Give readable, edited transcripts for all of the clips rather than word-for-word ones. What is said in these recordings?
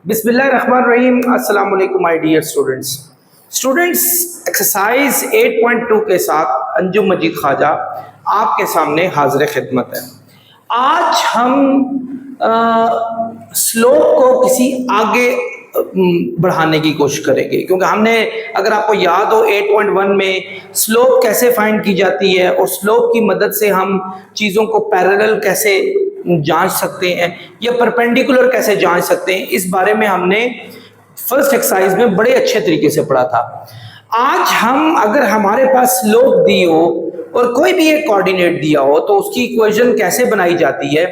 बिस्मिल्लाहिर्रहमानिर्रहीम। अस्सलाम वालेकुम माय डियर स्टूडेंट्स एक्सरसाइज 8.2 के साथ अंजुम मजीद ख्वाजा आपके सामने हाजिर खिदमत है। आज हम स्लोप को किसी आगे बढ़ाने की कोशिश करेंगे, क्योंकि हमने, अगर आपको याद हो, 8.1 में स्लोप कैसे फाइंड की जाती है और स्लोप की मदद से हम चीज़ों को पैरेलल कैसे जांच सकते हैं या परपेंडिकुलर कैसे जांच सकते हैं, इस बारे में हमने फर्स्ट एक्सरसाइज में बड़े अच्छे तरीके से पढ़ा था। आज हम, अगर हमारे पास स्लोप दी हो और कोई भी एक कोऑर्डिनेट दिया हो तो उसकी इक्वेशन कैसे बनाई जाती है,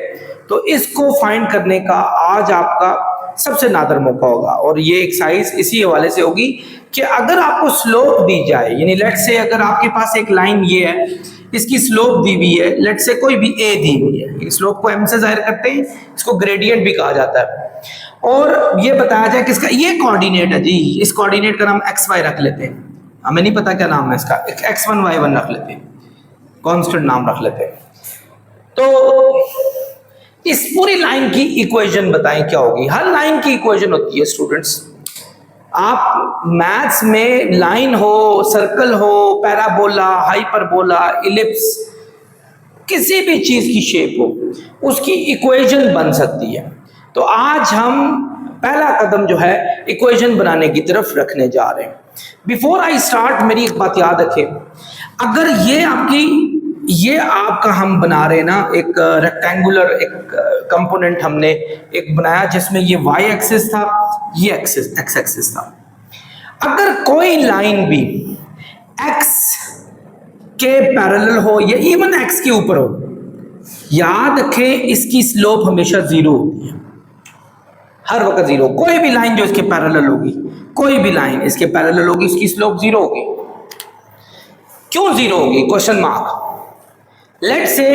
तो इसको फाइंड करने का आज आपका सबसे नादर मौका होगा। और ये एक्सरसाइज इसी हवाले से होगी कि अगर आपको स्लोप दी जाए, यानी लेट से अगर आपके पास एक लाइन ये है, इसकी स्लोप दी हुई है, लेट से कोई भी ए दी हुई है, स्लोप को एम से जाहिर करते हैं, इसको ग्रेडियंट भी कहा जाता है। और ये बताया जाए कि इसका ये कोऑर्डिनेट है जी, इस कोऑर्डिनेट का नाम एक्स वाई रख लेते हैं, हमें नहीं पता क्या नाम है इसका, x1 y1 रख लेते हैं, कांस्टेंट नाम रख लेते हैं। तो इस पूरी लाइन की इक्वेशन बताएं क्या होगी। हर लाइन की इक्वेशन होती है स्टूडेंट्स। आप मैथ्स में लाइन हो, सर्कल हो, पैराबोला, हाइपरबोला, इलिप्स, किसी भी चीज की शेप हो, उसकी इक्वेशन बन सकती है। तो आज हम पहला कदम जो है इक्वेशन बनाने की तरफ रखने जा रहे हैं। बिफोर आई स्टार्ट, मेरी एक बात याद रखें, अगर ये आपका हम बना रहे हैं ना, एक रेक्टेंगुलर एक कंपोनेंट हमने एक बनाया जिसमें ये वाई एक्सिस था, ये एक्सिस एक्स एक्सिस था। अगर कोई लाइन भी एक्स के पैरेलल हो या इवन एक्स के ऊपर हो, याद रखें इसकी स्लोप हमेशा जीरो होती है, हर वक्त जीरो। कोई भी लाइन जो इसके पैरेलल होगी, कोई भी लाइन इसके पैरेलल होगी, इसकी स्लोप जीरो होगी। क्यों जीरो होगी? Question mark. लेट से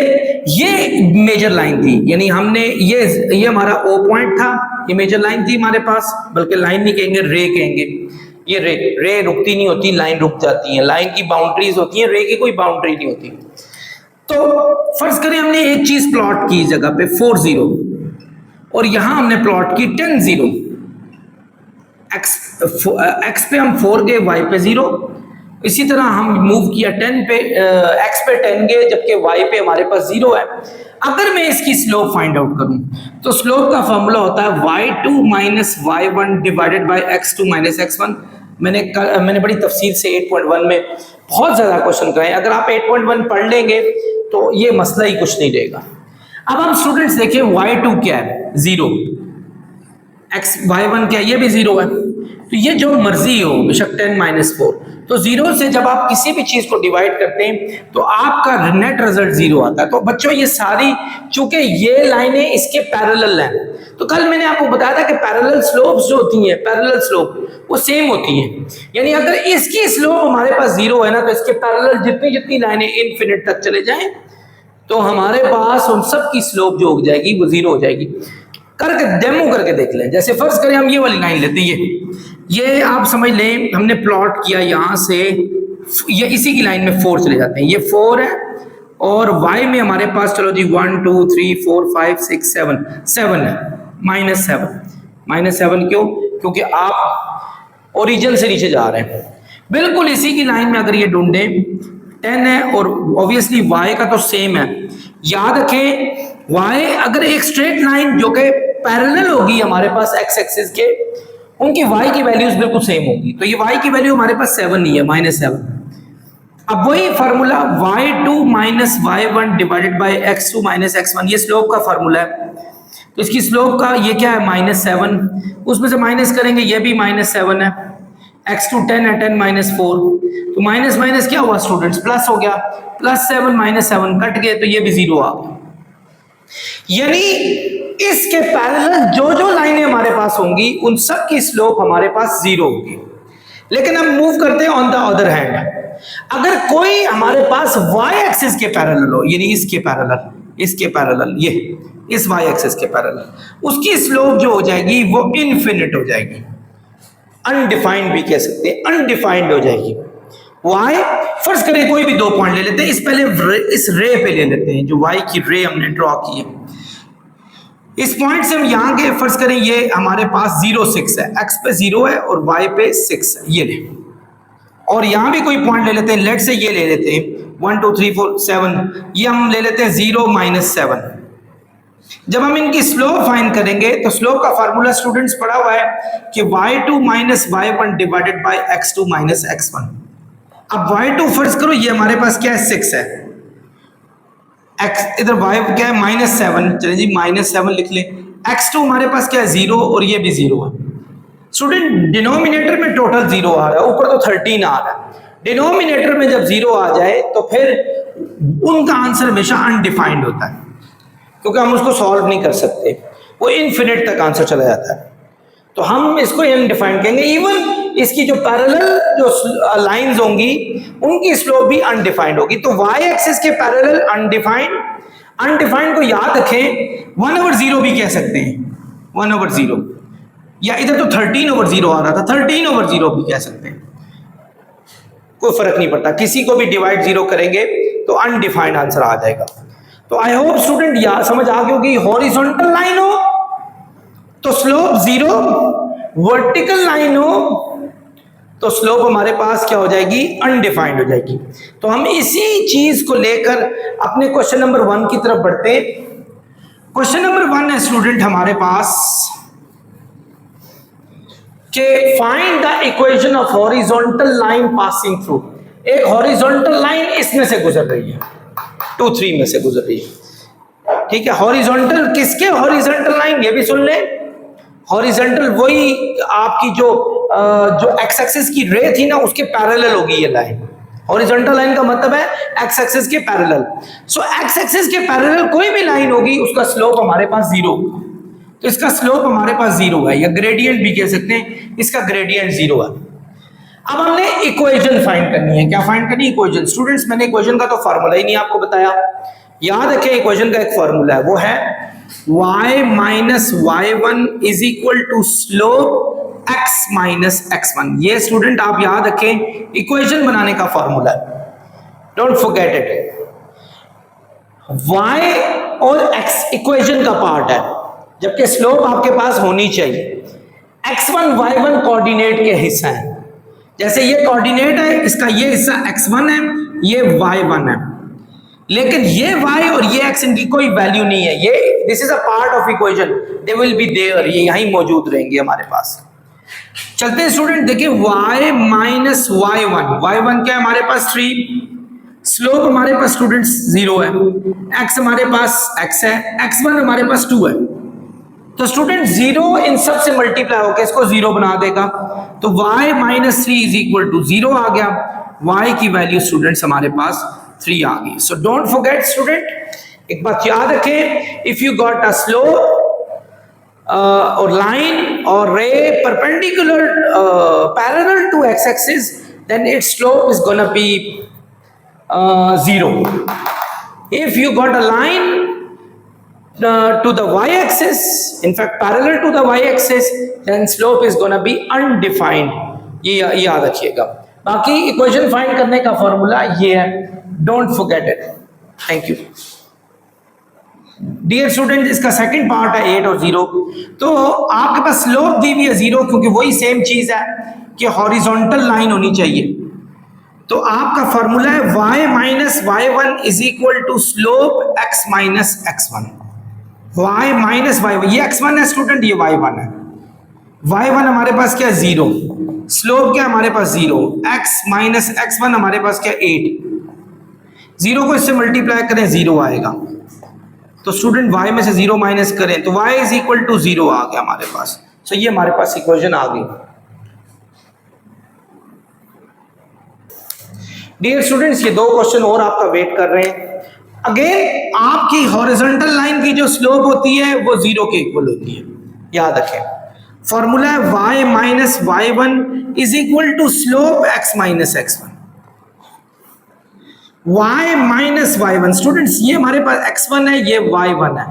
ये मेजर लाइन थी, यानी हमने ये हमारा ओ पॉइंट था, ये मेजर लाइन थी हमारे पास, बल्कि लाइन नहीं कहेंगे, रे कहेंगे। ये रे रुकती नहीं होती, लाइन रुक जाती है। लाइन की बाउंड्रीज होती है, रे की कोई बाउंड्री नहीं होती। तो फर्ज करें हमने एक चीज प्लॉट की, जगह पे 4 0 और यहां हमने प्लॉट की 10 0। एक्स पे हम 4 गए, वाई पे 0। इसी तरह हम मूव किया 10 पे, एक्स पे 10 गए, जबकि वाई पे हमारे पास 0 है। अगर मैं इसकी स्लोप फाइंड आउट करूं तो स्लोप का फॉर्मूला होता है y2 minus y1 divided by x2 minus x1। मैंने बड़ी तफसील से 8.1 में बहुत ज्यादा क्वेश्चन कराए। अगर आप 8.1 पढ़ लेंगे तो ये मसला ही कुछ नहीं रहेगा। अब हम स्टूडेंट्स देखें, y2 क्या है? 0। y1 क्या है? ये भी 0 है। तो ये जो मर्जी हो, बेशक 10 माइनस 4, तो 0 से जब आप किसी भी चीज को डिवाइड करते हैं तो आपका नेट रिजल्ट 0 आता है। तो बच्चों ये सारी, चूंकि ये लाइनें इसके पैरेलल हैं, तो कल मैंने आपको बताया था कि पैरेलल स्लोप्स जो होती हैं, पैरेलल स्लोप वो सेम होती हैं। यानी अगर इसकी स्लोप हमारे पास 0 है ना, तो इसके पैरेलल जितनी जितनी लाइनें इनफिनिट तक चले जाएं तो हमारे पास उन सब की स्लोप जो हो जाएगी वो 0 हो जाएगी। करके डेमो करके देख लें। जैसे फर्ज करें हम ये वाली लाइन लेते हैं, ये आप समझ लें हमने प्लॉट किया, यहां से ये इसी की लाइन में 4 चले जाते हैं, ये 4 है और y में हमारे पास, चलो जी 1 2 3 4 5 6 7 है, -7 क्यों? क्योंकि आप ओरिजिन से नीचे जा रहे हैं। बिल्कुल इसी की लाइन में अगर ये ढूंढे 10 है और ऑब्वियसली y का तो सेम है। याद रखें y अगर एक स्ट्रेट लाइन जो कि पैरेलल होगी हमारे पास x एक्सिस के, उनकी y की वैल्यूज बिल्कुल सेम होगी। तो ये y की वैल्यू हमारे पास 7 नहीं है, -7। अब वही formula y2 minus y1 divided by x2 minus x1, ये स्लोप का फार्मूला है। तो इसकी स्लोप का ये क्या है? -7। उसमें से माइनस करेंगे, ये भी -7 है। x2 10 है, 10 माइनस 4, तो माइनस माइनस क्या हुआ स्टूडेंट्स? प्लस हो गया। +7 -7 कट गए, तो ये भी 0 आ गया। यानी इसके पैरेलल जो जो लाइनें हमारे पास होंगी उन सब की स्लोप हमारे पास 0 होगी। लेकिन हम मूव करते हैं ऑन द अदर हैंड, अगर कोई हमारे पास y एक्सिस के पैरेलल हो, यानी इसके पैरेलल, ये इस y एक्सिस के पैरेलल, उसकी स्लोप जो हो जाएगी वो इनफिनिट हो जाएगी, अनडिफाइंड भी कह सकते हैं, अनडिफाइंड हो जाएगी। y, फर्ज करें कोई भी 2 पॉइंट ले लेते हैं, इस पहले इस रे पे ले लेते हैं, जो y की रे हमने ड्रॉ की है। इस पॉइंट से हम यहाँ के फर्ज करें ये हमारे पास 0 6 है, x पे 0 है और y पे 6 है, ये ले। और यहाँ भी कोई पॉइंट ले लेते हैं, लेट से ये ले लेते हैं 1 2 3 4 7, ये हम ले लेते हैं 0 -7। जब हम इनकी स्लोप फाइंड करेंगे तो स्लोप का फार्मूला स्टूडेंट्स पढ़ा हुआ है कि y2 - y1 divided by x2 - x1। अब y2 फर्ज करो, ये हमारे पास क्या है 6 है, x इधर y क्या है -7, चलिए जी -7 लिख ले। x2 हमारे पास क्या है 0 और ये भी 0 है। स्टूडेंट डिनोमिनेटर में टोटल 0 आ रहा है, ऊपर तो 13 आ रहा है। डिनोमिनेटर में जब 0 आ जाए तो फिर उनका आंसर हमेशा अनडिफाइंड होता है, क्योंकि हम उसको सॉल्व नहीं कर सकते, वो इनफिनिट तक आंसर चला जाता है। तो हम इसको अनडिफाइंड कहेंगे। इवन इसकी जो पैरेलल जो लाइंस होंगी उनकी स्लोप भी अनडिफाइंड होगी। तो y एक्सिस के पैरेलल अनडिफाइंड को याद रखें 1/0 भी कह सकते हैं, 1/0, या इधर तो 13/0 आ रहा था, 13/0 भी कह सकते हैं, कोई फर्क नहीं पड़ता, किसी को भी डिवाइड 0 करेंगे तो अनडिफाइंड आंसर आ जाएगा। तो आई होप स्टूडेंट यार समझ आ गई होगी। हॉरिजॉन्टल लाइन हो तो स्लोप 0, वर्टिकल लाइन हो तो स्लोप हमारे पास क्या हो जाएगी, अनडिफाइंड हो जाएगी। तो हम इसी चीज को लेकर अपने क्वेश्चन नंबर 1 की तरफ बढ़ते हैं। क्वेश्चन नंबर 1 है स्टूडेंट हमारे पास कि find the equation of horizontal line passing through. एक हॉरिजॉन्टल लाइन इसमें से गुजर रही है, 2 3 में से गुजर रही है, ठीक है। हॉरिजॉन्टल किसके हॉरिजॉन्टल लाइन, ये भी सुन ले। हॉरिजॉन्टल वही आपकी जो एक्स एक्सिस की रे थी ना, उसके पैरेलल होगी ये लाइन। हॉरिजॉन्टल लाइन का मतलब है एक्स एक्सिस के पैरेलल। सो एक्स एक्सिस के पैरेलल कोई भी लाइन होगी उसका स्लोप हमारे पास 0 होगा। तो इसका स्लोप हमारे पास 0 है, या ग्रेडियंट भी कह सकते हैं, इसका ग्रेडियंट 0 है। अब हमने इक्वेशन फाइंड करनी है। क्या फाइंड करनी है? इक्वेशन। स्टूडेंट्स मैंने इक्वेशन का तो फार्मूला ही नहीं आपको बताया, याद रखें इक्वेशन का एक फार्मूला है, वो है y - y1 is equal to slope x - x1। ये स्टूडेंट आप याद रखें, इक्वेशन बनाने का फार्मूला है, डोंट फॉरगेट इट। y और x इक्वेशन का पार्ट है, जबकि स्लोप आपके पास होनी चाहिए। x1 y1 कोऑर्डिनेट के हिस्सा है, जैसे ये कोऑर्डिनेट है, इसका ये हिस्सा x1 है, ये y1 है, लेकिन ये y और ये x इनकी कोई वैल्यू नहीं है। ये this is a part of equation, they will be there, ये यहीं मौजूद रहेंगे हमारे पास। चलते हैं स्टूडेंट, देखिए y - y1 क्या है हमारे पास 3, स्लोप हमारे पास स्टूडेंट्स 0 है, x हमारे पास x है, x1 हमारे पास 2 है। तो स्टूडेंट 0 इन सब से मल्टीप्लाई होकर इसको 0 बना देगा, तो y - 3 इज इक्वल टू 0 आ गया। y की वैल्यू स्टूडेंट्स हमारे पास 3 आ गई। सो डोंट फॉरगेट स्टूडेंट, एक बात याद रखें, if you got a slope और लाइन और ray perpendicular parallel to x axis, then its slope is gonna be 0. If you got a line to the y axis, in fact parallel to the y axis, then slope is gonna be undefined. ये याद रखिएगा। बाकी equation find करने का formula ये है, don't forget it. Thank you dear student. इसका second part है 8 और 0। तो आपके पास स्लोप दी हुई है 0, क्योंकि वही सेम चीज है कि हॉरिजॉन्टल लाइन होनी चाहिए। तो आपका फॉर्मूला है y - y1 is equal to slope x - x1। y - y1, ये x1 है स्टूडेंट, ये y1 है। y1 हमारे पास क्या है 0, स्लोप क्या हमारे पास 0, x - x1 हमारे पास क्या 8। 0 को इससे मल्टीप्लाई करें 0 आएगा, तो स्टूडेंट y में से 0 माइनस करें तो y इज इक्वल टू 0 आ गया हमारे पास। सो ये हमारे पास इक्वेशन आ गई। डियर स्टूडेंट्स, ये 2 क्वेश्चन और आपका वेट कर रहे हैं। अगेन आपकी हॉरिजॉन्टल लाइन की जो स्लोप होती है वो 0 के इक्वल होती है, याद रखें। फॉर्मूला है y - y1 is equal to slope x - x1। y - y1 students, ये हमारे पास x1 है, ये y1 है।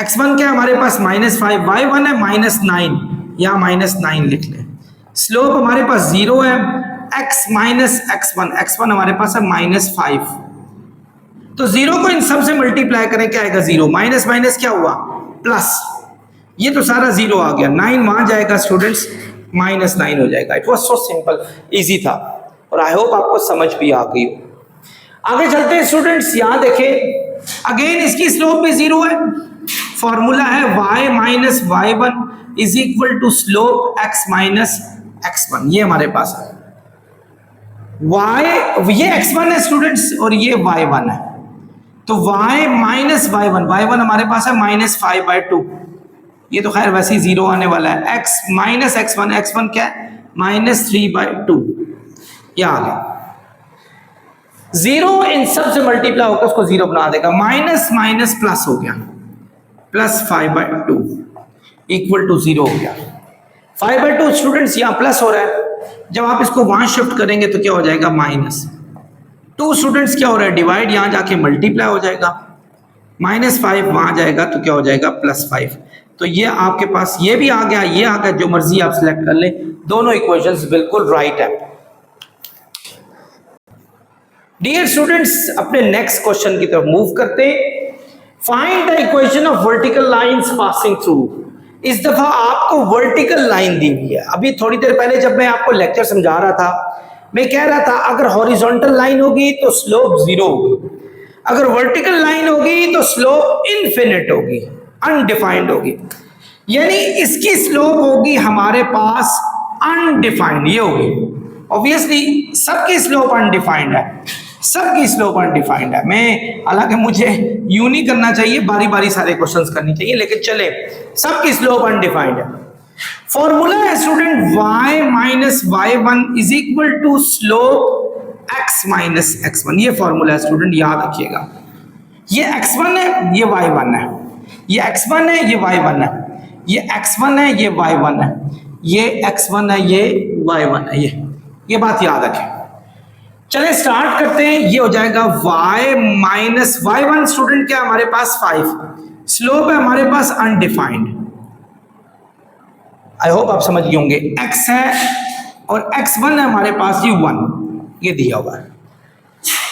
x1 क्या हमारे पास -5, y1 है -9, या -9 लिख लें। स्लोप हमारे पास 0 है, x - x1 हमारे पास है -5। तो 0 को इन सब से मल्टीप्लाई करें क्या आएगा 0, माइनस माइनस क्या हुआ प्लस, ये तो सारा जीरो आ गया, 9 वहां जाएगा स्टूडेंट्स, -9 हो जाएगा। It was so simple, easy था, और आई होप आपको समझ भी आ गई हो। आगे चलते हैं स्टूडेंट्स, यहां देखें अगेन इसकी स्लोप भी जीरो है। फॉर्मूला है y minus y1 is equal to slope x minus x1। ये हमारे पास है y, ये x1 है स्टूडेंट्स और ये y1 है, तो y माइनस y1 हमारे पास है -5/2। ये तो खैर वैसे ही जीरो आने वाला है। x माइनस x1 क्या है, -3/2। ये आ गया, जीरो इन सब से मल्टीप्लाई होकर उसको जीरो बना देगा, माइनस माइनस प्लस हो गया, +5/2 इक्वल टू जीरो हो गया। 5/2 स्टूडेंट्स यहाँ प्लस हो रहा है, जब आप इसको वहां शिफ्ट करेंगे तो क्या हो जाएगा, -2 स्टूडेंट्स क्या हो रहा है, डिवाइड, यहां जाके मल्टीप्लाई हो जाएगा, -5 वहां जाएगा तो क्या हो जाएगा, +5। तो ये आपके पास ये भी आ गया, ये आ गया, जो मर्जी आप सिलेक्ट कर ले, दोनों इक्वेशंस बिल्कुल राइट है। डियर स्टूडेंट्स, अपने नेक्स्ट क्वेश्चन की तरफ मूव करते हैं। Find the equation of vertical lines passing through. इस दफा आपको वर्टिकल लाइन दी हुई है। अभी थोड़ी देर पहले जब मैं आपको लेक्चर समझा रहा था, मैं कह रहा था अगर हॉरिजॉन्टल लाइन होगी तो स्लोप जीरो होगी, अगर वर्टिकल लाइन होगी तो स्लोप इनफिनिट होगी, अनडिफाइंड होगी। यानी इसकी स्लोप होगी हमारे पास अनडिफाइंड, ये होगी। ऑब्वियसली सबकी स्लोप अनडिफाइंड है, सबकी स्लोप अनडिफाइंड है। मैं हालांकि मुझे यूं नहीं करना चाहिए, बारी बारी सारे क्वेश्चंस करनी चाहिए, लेकिन चले, सबकी स्लोप अनडिफाइंड है। फॉर्मूला है student y minus y1 is equal to slope x minus x1। ये फॉर्मूला है स्टूडेंट, याद रखिएगा। ये x1 है, ये y1 है, ये x1 है, ये y1 है, ये x1 है, ये y1 है, ये x1 है, ये y1 है, ये बात याद रखें। चले स्टार्ट करते हैं। ये हो जाएगा y माइनस y1 स्टूडेंट क्या है हमारे पास 5, स्लोप है हमारे पास अनडिफाइंड। आई होप आप समझ गए होंगे। x है और x1 है हमारे पास, ये 1, ये दिया हुआ है।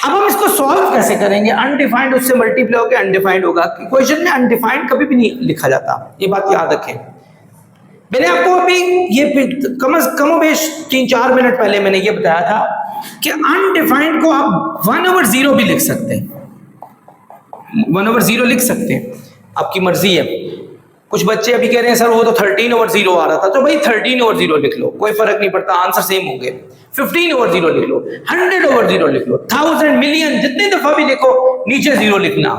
अब हम इसको सॉल्व कैसे करेंगे, अनडिफाइंड उससे मल्टीप्लाई होकर अनडिफाइंड होगा। क्वेश्चन में अनडिफाइंड कभी भी नहीं लिखा जाता, ये बात याद रखें। मैंने आपको अभी ये कम बेश 3-4 मिनट पहले मैंने ये बताया था कि अनडिफाइंड को आप 1/0 भी लिख सकते हैं, 1/0 लिख सकते हैं, आपकी मर्जी है। कुछ बच्चे अभी कह रहे हैं सर वो तो 13/0 आ रहा था, तो भाई 13/0 लिख लो, कोई फर्क नहीं पड़ता, आंसर सेम होंगे। 15/0 लिख लो, 100/0 लिख लो, 1000 मिलियन जितनी दफा भी लिखो, नीचे 0 लिखना।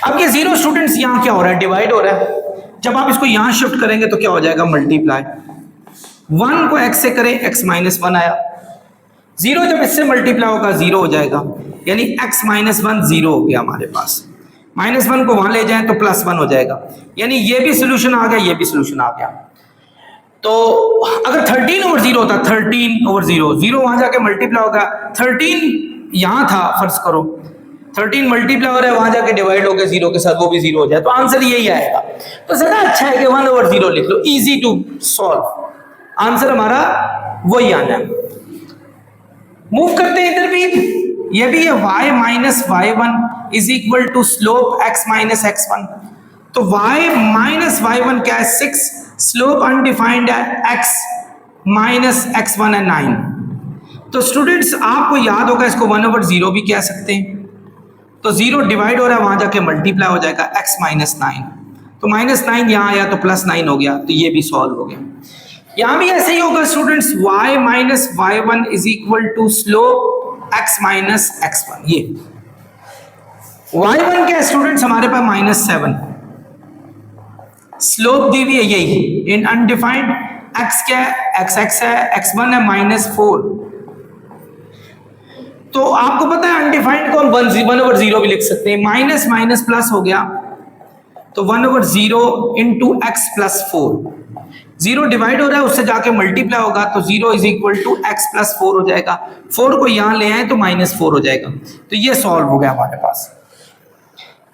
अब ये 0 स्टूडेंट्स यहाँ क्या हो रहा है, डिवाइड हो रहा है। जब आप इसको यहां शिफ्ट करेंगे तो क्या हो जाएगा, मल्टीप्लाई। 1 को x से करें, x माइनस 1 आया, 0 जब इससे मल्टीप्लाई होगा 0 हो जाएगा, यानी x माइनस 1 0 हो गया हमारे पास। -1 को वहां ले जाएं तो +1 हो जाएगा, यानी ये भी सोल्यूशन आ गया, ये भी सोल्यूशन आ गया। तो अगर 13/0 होता, 13/0, 0 वहां जाके मल्टीप्लाई होगा, 13 यहां था फर्ज करो, 13 मल्टीप्लाई हो रहा है, वहां जाके डिवाइड हो गया 0 के साथ, वो भी 0 हो जाए, तो आंसर यही आएगा। तो ज्यादा अच्छा है कि 1/0 लिख लो, इजी टू सॉल्व, आंसर हमारा वही आना है। मूव करते हैं इधर भी, ये भी है y minus y1 is equal to slope x minus x1। तो y माइनस y1 क्या है, 6, स्लोप अनडिफाइंड है, x माइनस x1 है 9। तो स्टूडेंट्स आपको याद होगा इसको 1/0 भी कह सकते हैं। तो 0 डिवाइड हो रहा है, वहां जाके मल्टीप्लाई हो जाएगा, x माइनस 9, तो -9 यहाँ आया तो +9 हो गया, तो ये भी सॉल्व हो गया। यहां भी ऐसे ही होगा students, y minus y1 is equal to slope x minus x1। ये y1 क्या है स्टूडेंट्स हमारे पास -7, स्लोप दी हुई है यही इन अनडिफाइंड। x क्या है, x है, x1 है -4। तो आपको पता है अनडिफाइंड को हम 1/0 भी लिख सकते हैं, माइनस माइनस प्लस हो गया, तो 1/0 इंटू x प्लस 4। 0 डिवाइड हो रहा है, उससे जाके मल्टीप्लाई होगा, तो 0 is equal to x plus 4 हो जाएगा। 4 को यहां ले आए तो -4 हो जाएगा, तो ये सॉल्व हो गया हमारे पास।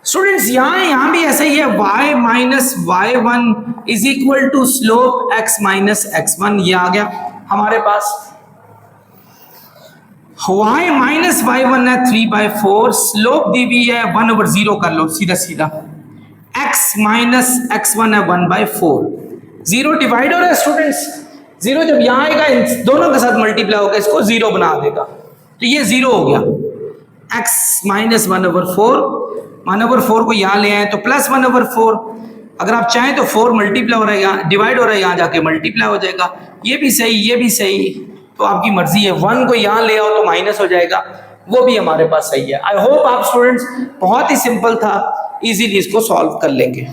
स्टूडेंट्स यहां भी ऐसे ही है, y minus y1 is equal to slope x minus x1। ये आ गया हमारे पास। y माइनस y1 है 3/4, स्लोप दी हुई है 1/0 कर लो सीधा सीधा, x x माइनस x1 है 1/4। 0 डिवाइड हो रहा है स्टूडेंट्स, 0 जब यहाँ आएगा इन दोनों के साथ मल्टीप्लाई होगा, इसको 0 बना देगा, तो ये 0 हो गया। x माइनस 1/4, 1/4 को यहाँ ले आए तो प्लस 1/4। अगर आप चाहें तो 4 मल्टीप्लाई हो रहा है, यहाँ डिवाइड हो रहा है, यहाँ जाके मल्टीप्लाई हो जाएगा। ये भी सही, ये भी सही, तो आपकी मर्जी है। 1 को यहाँ ले आओ तो माइनस हो जाएगा, वो भी हमारे पास सही है। आई होप आप स्टूडेंट्स, बहुत ही सिंपल था, इजीली इसको सॉल्व कर लेंगे।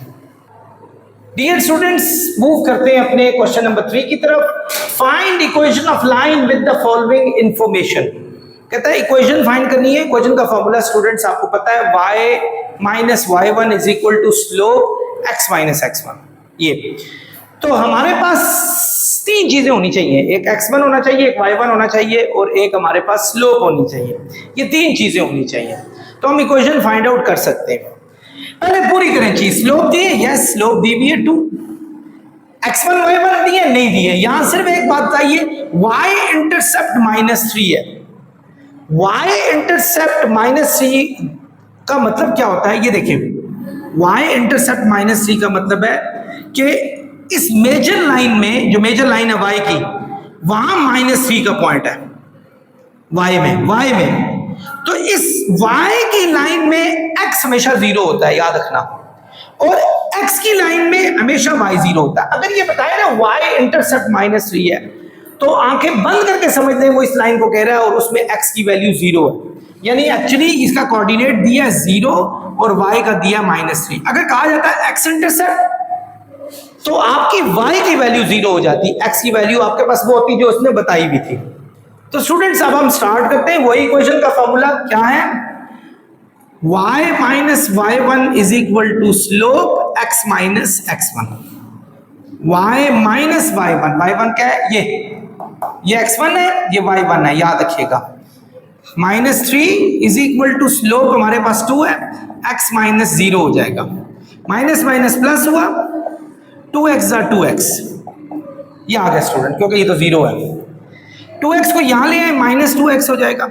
डियर स्टूडेंट्स, मूव करते हैं अपने क्वेश्चन नंबर 3 की तरफ। Find equation of line with the following information. कहता है इक्वेशन फाइंड करनी है। इक्वेशन का फॉर्मूला स्टूडेंट्स आपको पता है, y minus y1 is equal to slope x minus x1। ये तो हमारे पास 3 चीजें होनी चाहिए, एक x1 होना चाहिए, एक y1 होना चाहिए और एक हमारे पास स्लोप होनी चाहिए। ये 3 चीजें होनी चाहिए तो हम इक्वेशन फाइंड आउट कर सकते हैं। पहले पूरी करें चीज। स्लोप दी है, यस स्लोप दी भी है 2। x1 y1 दी है, नहीं दी है। यहां सिर्फ एक बात बताइए, y इंटरसेप्ट -3 है। y इंटरसेप्ट -3 का मतलब क्या होता है, ये देखिए। y इंटरसेप्ट -3 का मतलब है कि इस मेजर लाइन में, जो मेजर लाइन है y की, वहां -3 का पॉइंट है y में। तो इस y की लाइन में x हमेशा 0 होता है, याद रखना, और x की लाइन में हमेशा y 0 होता है। अगर ये बताया ना y इंटरसेप्ट -3 है, तो आंखें बंद करके समझ लें वो इस लाइन को कह रहा है और उसमें x की वैल्यू 0 है, यानी एक्चुअली इसका कोऑर्डिनेट दिया है 0 और y का दिया -3। अगर कहा जाता है x इंटरसेप्ट, तो आपकी y की वैल्यू 0 हो जाती, x की वैल्यू आपके पास वो होती जो उसने बताई भी थी। तो स्टूडेंट्स अब हम स्टार्ट करते हैं। वही इक्वेशन का फॉर्मूला क्या है, y minus y1 is equal to slope x minus x1। y minus y1 क्या है, ये x1 है, ये y1 है, याद रखिएगा। -3 इज इक्वल टू स्लोप हमारे पास 2 है, x माइनस 0 हो जाएगा। माइनस माइनस प्लस हुआ, 2x 2x, ये आ गया स्टूडेंट, क्योंकि ये तो 0 है। 2x को यहां ले आए, -2x हो जाएगा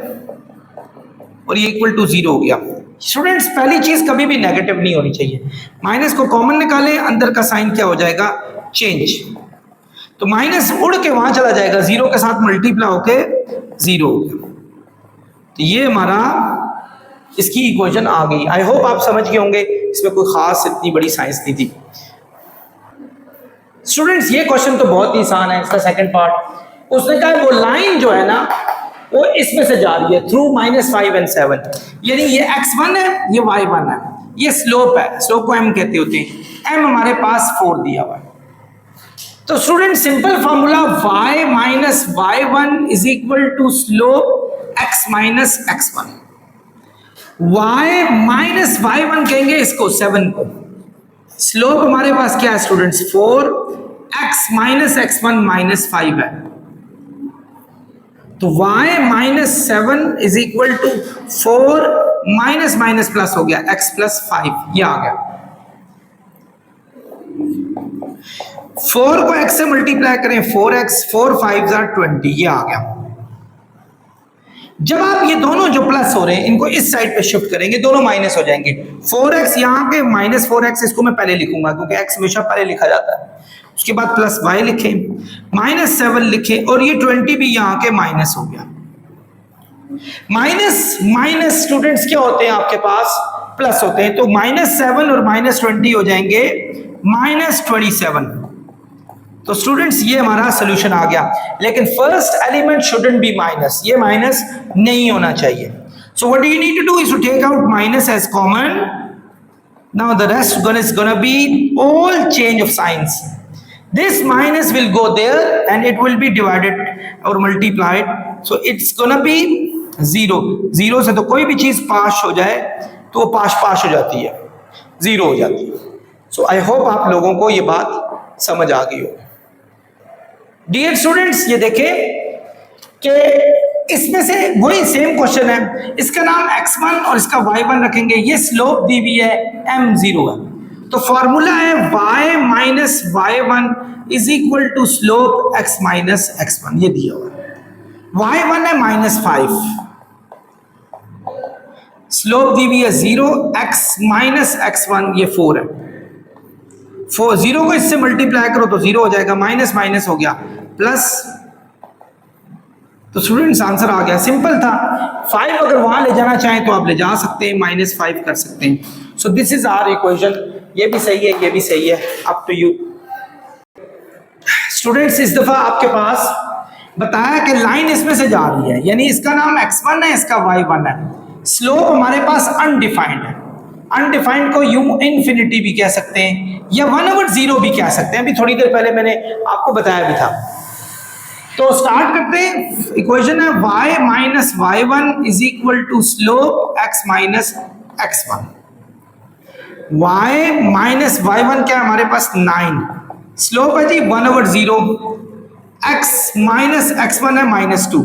और ये इक्वल टू 0 हो गया। स्टूडेंट्स पहली चीज कभी भी नेगेटिव नहीं होनी चाहिए। माइनस को कॉमन निकालें, अंदर का साइन क्या हो जाएगा, चेंज। तो माइनस उड़ के वहां चला जाएगा, 0 के साथ मल्टीप्लाई होके 0 हो गया। तो ये हमारा इसकी इक्वेशन आ गई। आई होप आप समझ गए होंगे, इसमें कोई खास इतनी बड़ी साइंस नहीं थी। स्टूडेंट्स ये क्वेश्चन तो बहुत ही आसान है, इसका सेकंड पार्ट। उसने कहा वो लाइन जो है ना, वो इसमें से जा रही है थ्रू -5 और 7, यानी ये x1 है, ये y1 है, ये स्लोप है, स्लोप को m कहते होते हैं। m हमारे पास 4 दिया हुआ है। तो student simple formula y minus y1 is equal to slope x minus x1। y minus y1 कहेंगे इसको 7 को। स्लोप हमारे पास क्या है स्टूडेंट्स, 4, x माइनस x1 -5 है, तो y minus 7 is equal to 4 minus minus plus हो गया x प्लस 5, ये आ गया। 4 को x से मल्टीप्लाई करें, 4x, 4 5 20, ये आ गया। जब आप ये दोनों जो प्लस हो रहे हैं इनको इस साइड पे शिफ्ट करेंगे, दोनों माइनस हो जाएंगे। 4x यहाँ के -4x, इसको मैं पहले लिखूंगा क्योंकि x हमेशा पहले लिखा जाता है। उसके बाद प्लस y लिखे, -7 लिखे, और ये 20 भी यहाँ के माइनस हो गया। माइनस माइनस स्टूडेंट्स क्या होते हैं आपके पास, प्लस होते हैं। तो -7 और -20 हो जाएंगे -27। तो स्टूडेंट्स ये हमारा सोल्यूशन आ गया, लेकिन first element shouldn't be minus, ये माइनस नहीं होना चाहिए। So what do you need to do is to take out minus as common. Now the rest is gonna be all change of signs. This minus will go there and it will be divided or multiplied, so it's gonna be 0. 0 से तो कोई भी चीज पास हो जाए तो वो पास हो जाती है, 0 हो जाती है। सो आई होप आप लोगों को ये बात समझ आ गई हो। डियर स्टूडेंट्स ये देखें कि इसमें से वही सेम क्वेश्चन है, इसका नाम x1 और इसका y1 रखेंगे। ये स्लोप दी हुई है, m0 है, तो फॉर्मूला है y minus y1 is equal to slope x minus x1, ये दिया हुआ है। y1 है -5, स्लोप दी हुई है 0, x माइनस x1 ये 4 है। जीरो को इससे मल्टीप्लाई करो तो जीरो हो जाएगा, माइनस माइनस हो गया प्लस, तो स्टूडेंट्स आंसर आ गया, सिंपल था। 5 अगर वहां ले जाना चाहें तो आप ले जा सकते हैं, -5 कर सकते हैं। So this is our equation, ये भी सही है, ये भी सही है, अप टू यू। स्टूडेंट्स इस दफा आपके पास बताया कि लाइन इसमें से जा रही है, यानी इसका नाम x1 है, इसका y1 है। स्लोप हमारे पास अनडिफाइंड है, अनडिफाइंड को यू इन्फिनिटी भी कह सकते हैं या 1/0 भी कह सकते हैं, अभी थोड़ी देर पहले मैंने आपको बताया भी था। तो स्टार्ट करते हैं। इक्वेशन है y minus y1 is equal to slope x minus x1। y minus y1 क्या है हमारे पास 9, स्लोप है जी 1/0, x माइनस x1 है -2।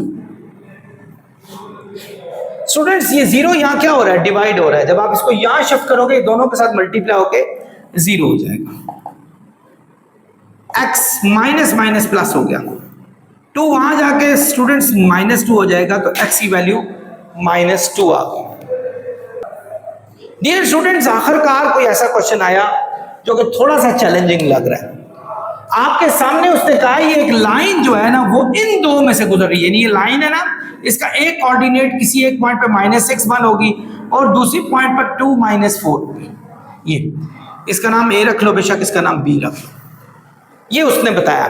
स्टूडेंट्स ये जीरो यहां क्या हो रहा है, डिवाइड हो रहा है। जब आप इसको यहां शिफ्ट करोगे दोनों के साथ मल्टीप्लाई होके जीरो हो जाएगा, x माइनस माइनस प्लस हो गया, 2 वहां जाके स्टूडेंट्स -2 हो जाएगा, तो x की वैल्यू -2 आ गई। डियर स्टूडेंट्स आखिरकार कोई ऐसा क्वेश्चन आया जो कि थोड़ा सा चैलेंजिंग लग रहा है आपके सामने। उसने कहा ये एक लाइन जो है ना वो इन दो में से गुजर रही है, ये लाइन है ना, इसका एक कोऑर्डिनेट किसी एक पॉइंट पे -6 होगी और दूसरी पॉइंट पर 2 -4 होगी। ये इसका नाम A रख लो, बेशक इसका नाम B रख लो, ये उसने बताया।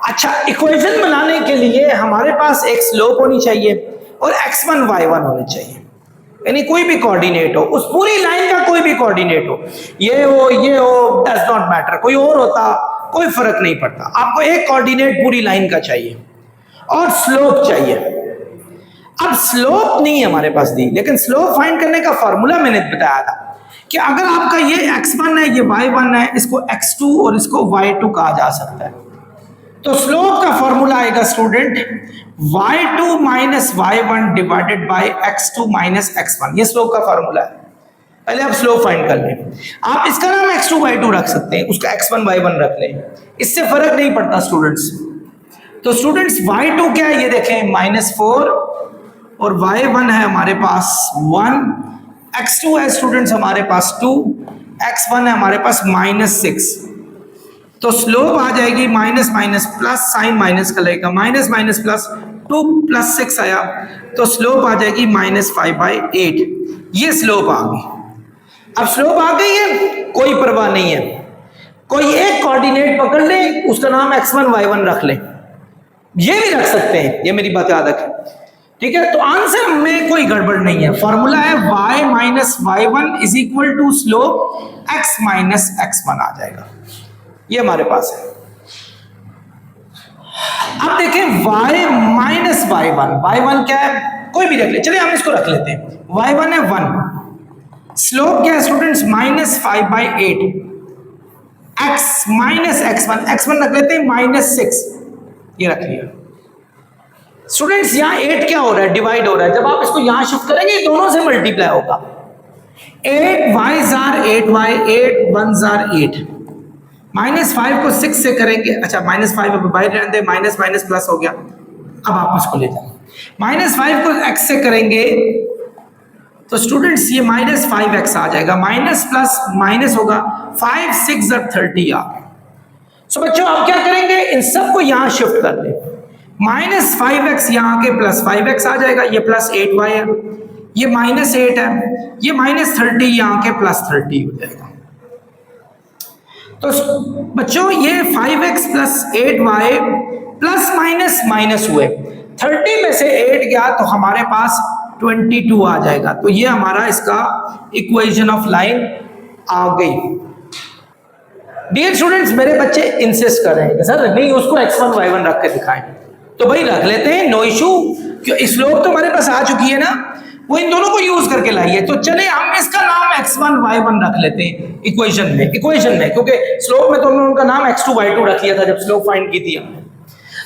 अच्छा, इक्वेशन बनाने के लिए हमारे पास एक स्लोप होनी चाहिए और x1 y1 होने चाहिए, यानी कोई भी कोऑर्डिनेट हो, उस पूरी लाइन का कोई भी कोऑर्डिनेट हो, ये हो डज नॉट मैटर, कोई और होता कोई फर्क नहीं पड़ता, आपको एक कोऑर्डिनेट पूरी लाइन का चाहिए और स्लोप चाहिए। अब स्लोप नहीं हमारे पास दी, लेकिन स्लोप फाइंड करने का फॉर्मूला मैंने बताया था कि अगर आपका ये x1 है, ये y1 है, इसको x2 और इसको y2 कहा जा सकता है, तो स्लोप का फॉर्मूला आएगा student y2 minus y1 divided by x2 minus x1। ये स्लोप का फॉर्मूला है। पहले आप स्लोप फाइंड कर लें, आप इसका नाम x2 y2 रख सकते हैं, उसका x1 y1 रख लें, इससे फर्क नहीं पड़ता स्टूडेंट्स। तो स्टूडेंट्स y2 क्या है ये देखें, -4 और y1 है हमारे पास 1, x2 है स्टूडेंट्स हमारे पास 2, x1 है हमारे पास -6। तो स्लोप आ जाएगी minus minus plus, sign minus का लगेगा, माइनस माइनस प्लस, 2 + 6 आया, तो स्लोप आ जाएगी -5/8। ये स्लोप आ गई। अब स्लोप आ गई है, कोई परवाह नहीं है, कोई एक कोऑर्डिनेट पकड़ ले, उसका नाम x1 y1 रख ले, ये भी रख सकते हैं, ये मेरी बात याद रखें, ठीक है। तो आंसर में कोई गड़बड़ नहीं है, फॉर्मूला है y minus y1 is equal to slope x minus x1 आ जाएगा, ये हमारे पास है। अब देखें y माइनस y1 क्या है, कोई भी रख ले, चलिए हम इसको रख लेते हैं, y1 है 1, स्लोप क्या है स्टूडेंट्स -5/8, x माइनस x1 रख लेते हैं -6, ये रख लिया। स्टूडेंट्स यहां 8 क्या हो रहा है, डिवाइड हो रहा है, जब आप इसको यहां शिफ्ट करेंगे दोनों से मल्टीप्लाई होगा, 8y जार 8y, 8 1 जार 8, -5 को 6 से करेंगे, अच्छा -5 अब बाहर रहने दे, माइनस माइनस प्लस हो गया, अब आप इसको ले जाओ, -5 को x से करेंगे तो स्टूडेंट्स ये -5x आ जाएगा, माइनस प्लस माइनस होगा, 5 6 30 आ गया। सो बच्चों आप क्या करेंगे, इन सबको यहां शिफ्ट कर ले, -5x यहां के +5x आ जाएगा, ये +8y है, ये -8 है, ये -30 यहां के +30 हो जाएगा। तो बच्चों ये 5x + 8y plus minus minus हुए, 30 में से 8 गया तो हमारे पास 22 आ जाएगा। तो ये हमारा इसका इक्वेशन ऑफ लाइन आ गई। डियर स्टूडेंट्स मेरे बच्चे इंसिस्ट कर रहे हैं सर नहीं उसको x1 y1 रख के दिखाएं, तो भाई रख लेते हैं, नो इशू, क्योंकि स्लोप तो हमारे पास आ चुकी है ना, वो इन दोनों को यूज करके लाइए। तो चले हम इसका नाम x1 y1 रख लेते हैं इक्वेशन में, क्योंकि स्लोप में तो हमने उनका नाम x2 y2 रख लिया था जब स्लोप फाइंड की थी हमने।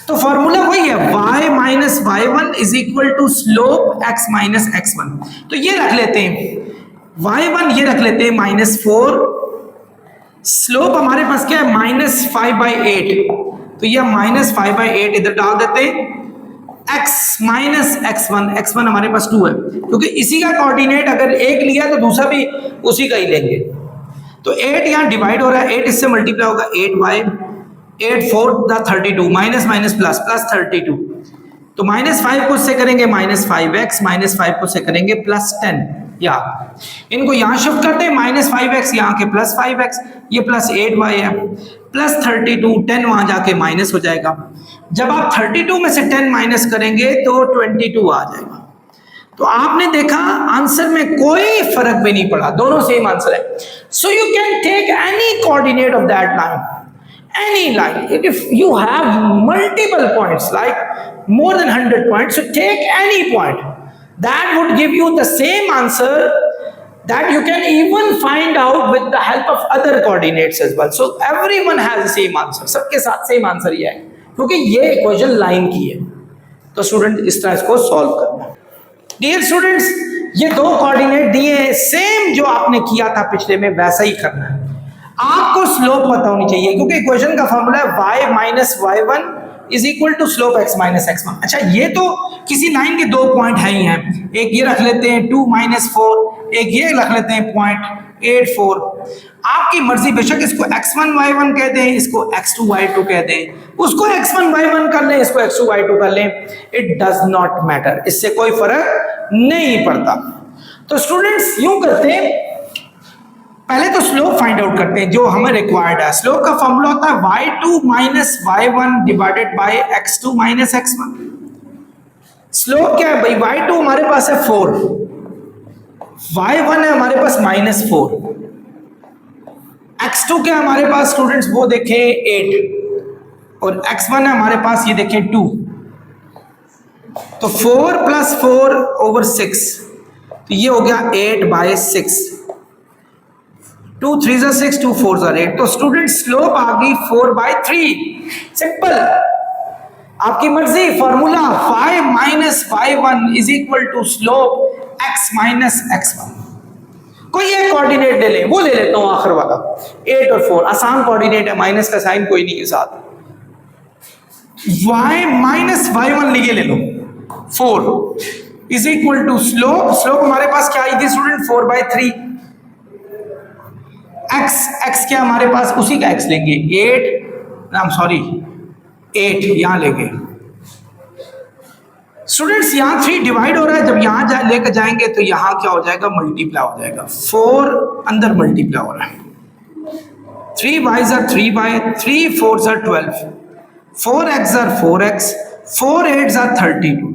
तो फॉर्मूला वही है, y minus y1 is equal to slope x minus x1। तो ये रख लेते हैं y1, ये रख लेते हैं -4, स्लोप हमारे पास क्या है -5/8, तो ये -5/8 इधर डाल देते हैं, x माइनस x1 हमारे पास 2 है, क्योंकि इसी का कोऑर्डिनेट अगर एक लिया तो दूसरा भी उसी का ही लेंगे। तो 8 यहाँ डिवाइड हो रहा है, 8 इससे मल्टीप्लाई होगा, 8y, 8 4 the 32, minus minus plus plus 32, तो -5 को उससे करेंगे -5x, -5 को उससे करेंगे +10, या इनको यहाँ शिफ्ट करते हैं, -5x यहाँ के +5x, ये +8y है, +32, 10 वहाँ जाके माइनस हो जाएगा। जब आप 32 में से 10 माइनस करेंगे तो 22 आ जाएगा। तो आपने देखा आंसर में कोई फर्क भी नहीं पड़ा, दोनों सेम आंसर है। So you can take any coordinate of that line, any line. If you have multiple points, like more than 100 points, so take any point. That would give you the same answer that you can even find out with the help of other coordinates as well. So everyone has the same answer. सबके साथ same answer ये है, क्योंकि ये equation line की है। तो student इस तरह इसको सॉल्व करना। डियर स्टूडेंट्स, ये दो कोऑर्डिनेट दिए हैं, सेम जो आपने किया था पिछले में वैसा ही करना है। आपको स्लोप पता होनी चाहिए, क्योंकि इक्वेशन का फॉर्मूला है y minus y1 is equal to slope x minus x1। अच्छा, ये तो किसी लाइन के दो पॉइंट है ही हैं, एक ये रख लेते हैं 2 - 4, एक ये रख लेते हैं 0.84। आपकी मर्जी, बेशक इसको x1 y1 कह दें, इसको x2 y2 कह दें, उसको x1 y1 कर लें, इसको x2 y2 कर लें, इट डज नॉट मैटर, इससे कोई फर्क नहीं पड़ता। तो स्टूडेंट्स यूं करते हैं, पहले तो स्लोप फाइंड आउट करते हैं जो हमें रिक्वायर्ड है। स्लोप का फॉर्मूला होता है y2 minus y1 divided by x2 minus x1। Slope क्या है भाई? y2 हमारे पास है 4, y1 है हमारे पास -4, x2 क्या हमारे पास स्टूडेंट्स वो देखें 8, और x1 है हमारे पास ये देखें 2। तो 4 + 4/6, तो ये हो गया 8/6। 2 3 6, 2 4 8। तो स्टूडेंट स्लोप आ गई 4/3। सिंपल, आपकी मर्जी, formula y minus y1 is equal to slope x minus x1। कोई एक कोऑर्डिनेट ले ले, वो ले लेता हूं आखिर वाला, 8 और 4, आसान कोऑर्डिनेट है, माइनस का साइन कोई नहीं के साथ। y माइनस y1 लिए ले लो, 4 इज इक्वल टू स्लोप हमारे पास क्या आई थी स्टूडेंट? 4/3। x क्या हमारे पास, उसी का x लेंगे, 8 यहां लेंगे। स्टूडेंट्स यहाँ 3 डिवाइड हो रहा है, जब यहां लेकर जाएंगे तो यहां क्या हो जाएगा? मल्टीप्लाई हो जाएगा। 4 अंदर मल्टीप्लाई हो रहा है, 3y are 3y, 3 4s are 12, 4x are 4x, 4 8s are 32।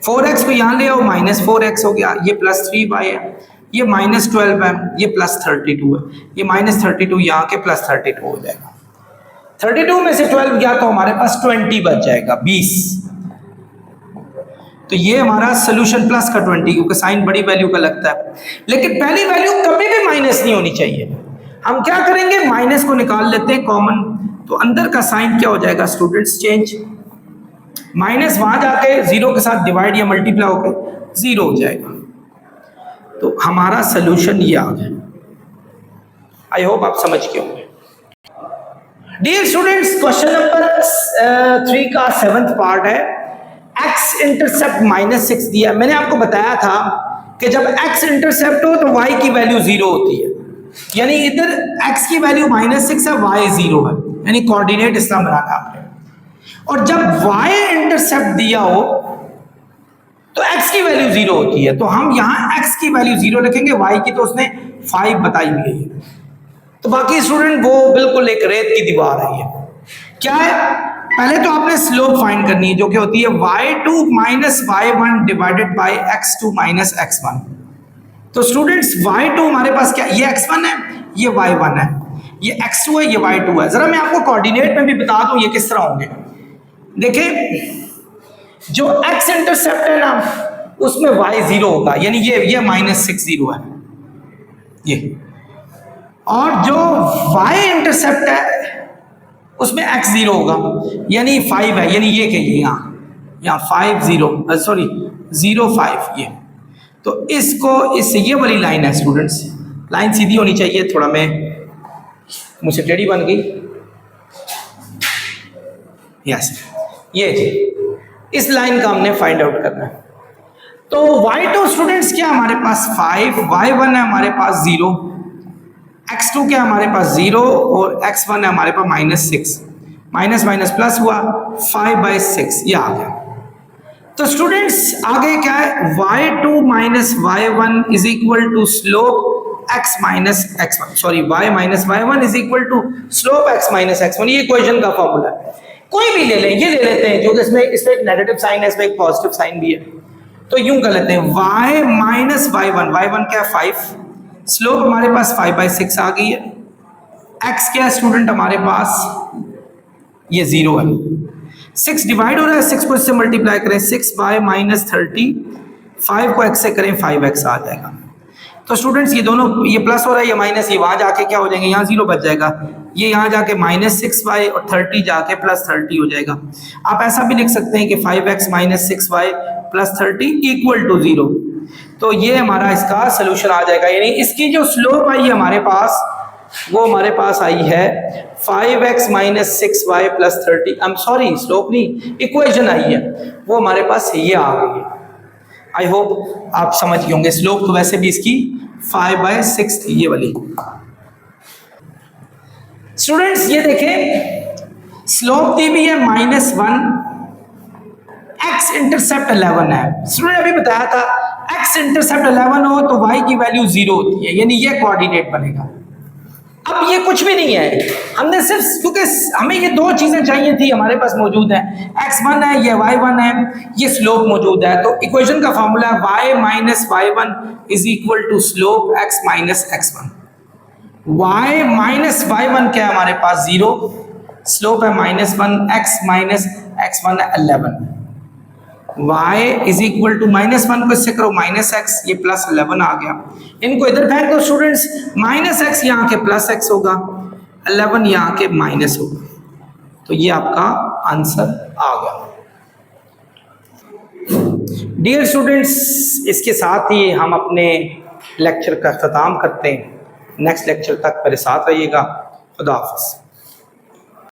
4x को यहां ले आओ, -4x हो गया, ये +3y है, ये -12 है, ये +32 है, ये -32 यहाँ के +32 हो जाएगा। 32 में से 12 गया तो हमारे पास 20 बच जाएगा, 20। तो ये हमारा सोल्यूशन प्लस का 20, क्योंकि साइन बड़ी वैल्यू का लगता है, लेकिन पहली वैल्यू कभी भी माइनस नहीं होनी चाहिए। हम क्या करेंगे? माइनस को निकाल लेते हैं कॉमन, तो अंदर का साइन क्या हो जाएगा स्टूडेंट्स? चेंज, माइनस वहां जाके 0 के साथ डिवाइड या मल्टीप्लाई होकर 0 हो जाएगा। तो हमारा सोल्यूशन ये आ गया। आई होप आप समझ गए होंगे। डियर स्टूडेंट्स, क्वेश्चन नंबर 3 का 7th पार्ट है। x इंटरसेप्ट -6 दिया। मैंने आपको बताया था कि जब x इंटरसेप्ट हो तो y की वैल्यू 0 होती है, यानी इधर x की वैल्यू -6 है, y 0 है, यानी कोऑर्डिनेट इस तरह बनाना आपने। और जब y इंटरसेप्ट दिया हो तो x की वैल्यू 0 होती है, तो हम यहाँ x की वैल्यू 0 लिखेंगे, y की तो उसने 5 बताई हुई है। तो बाकी स्टूडेंट वो बिल्कुल एक रेत की दीवार है। ये क्या है? पहले तो आपने स्लोप फाइंड करनी है, जो कि होती है y2 minus y1 divided by x2 minus x1। तो स्टूडेंट्स y2 हमारे पास क्या, ये x1 है, ये y1 है, ये x2 है, ये y2 है। जरा मैं आपको कोऑर्डिनेट में भी बता दूं ये किस तरह होंगे। देखिए, जो x इंटरसेप्ट है ना, उसमें y 0 होगा, यानी ये -6 0 है ये, और जो y इंटरसेप्ट है उसमें x 0 होगा, यानी 5 है, यानी ये कहिए यहाँ 5 0 सॉरी 0 5 ये। तो इसको इससे ये वाली लाइन है स्टूडेंट्स, लाइन सीधी होनी चाहिए, थोड़ा मैं मुझसे टेढ़ी बन गई, यस, ये जी, इस लाइन का हमने फाइंड आउट करना है। तो y2 स्टूडेंट्स क्या हमारे पास 5, y1 है हमारे पास 0, x2 क्या हमारे पास 0 और x1 है हमारे पास -6, माइनस माइनस प्लस हुआ 5/6 ये आ गया। तो स्टूडेंट्स आगे क्या है, y2 minus y1 is equal to slope x minus x1, sorry y minus y1 is equal to slope x minus x1, ये इक्वेशन का फॉर्मूला है। कोई भी ले लें, ये ले लेते हैं जो कि इसमें एक नेगेटिव साइन है, इसमें एक पॉजिटिव साइन भी है, तो यूं कर लेते हैं y माइनस y1, y1 क्या है 5, स्लोप हमारे पास 5/6 आ गई है, x क्या है स्टूडेंट हमारे पास ये 0 है, 6 डिवाइड हो रहा है, 6 को इससे मल्टीप्लाई करें 6/-30, 5 को x से करें 5x आ जाएगा। तो स्टूडेंट्स ये दोनों, ये प्लस हो रहा है, ये माइनस, ये वहां जाके क्या हो जाएंगे, यहाँ 0 बच जाएगा, ये यहाँ जाके -6y और 30 जाके +30 हो जाएगा। आप ऐसा भी लिख सकते हैं कि 5x - 6y + 30 इक्वल टू 0। तो ये हमारा इसका सोल्यूशन आ जाएगा, यानी इसकी जो स्लोप आई है हमारे पास, वो हमारे पास आई है 5x - 6y + 30, I am sorry slope नहीं, इक्वेशन आई है, वो हमारे पास ये आ गई है। आई होप आप समझ गए होंगे। स्लोप तो वैसे भी इसकी 5/6 थी ये वाली। स्टूडेंट्स ये देखें, स्लोप दी भी है -1, x इंटरसेप्ट 11 है। स्टूडेंट अभी बताया था x इंटरसेप्ट 11 हो तो y की वैल्यू 0 होती है, यानी ये कोऑर्डिनेट बनेगा। अब ये कुछ भी नहीं है, हमने सिर्फ, क्योंकि हमें ये दो चीजें चाहिए थी हमारे पास मौजूद है, x1 है ये y1 है, ये स्लोप मौजूद है, तो इक्वेशन का फॉर्मूला है y minus y1 is equal to slope x minus x1। y minus y1 क्या है हमारे पास 0, स्लोप है -1, x माइनस x1 है 11, y इज इक्वल टू -1 को इससे करो -x, ये +11 आ गया। इनको इधर फेंक दो स्टूडेंट्स, -x यहाँ के +x होगा, 11 यहाँ के माइनस होगा, तो ये आपका आंसर आ गया। डियर स्टूडेंट्स, इसके साथ ही हम अपने लेक्चर का अख्ताम करते हैं। नेक्स्ट लेक्चर तक मेरे साथ रहिएगा। खुदा हाफिज़।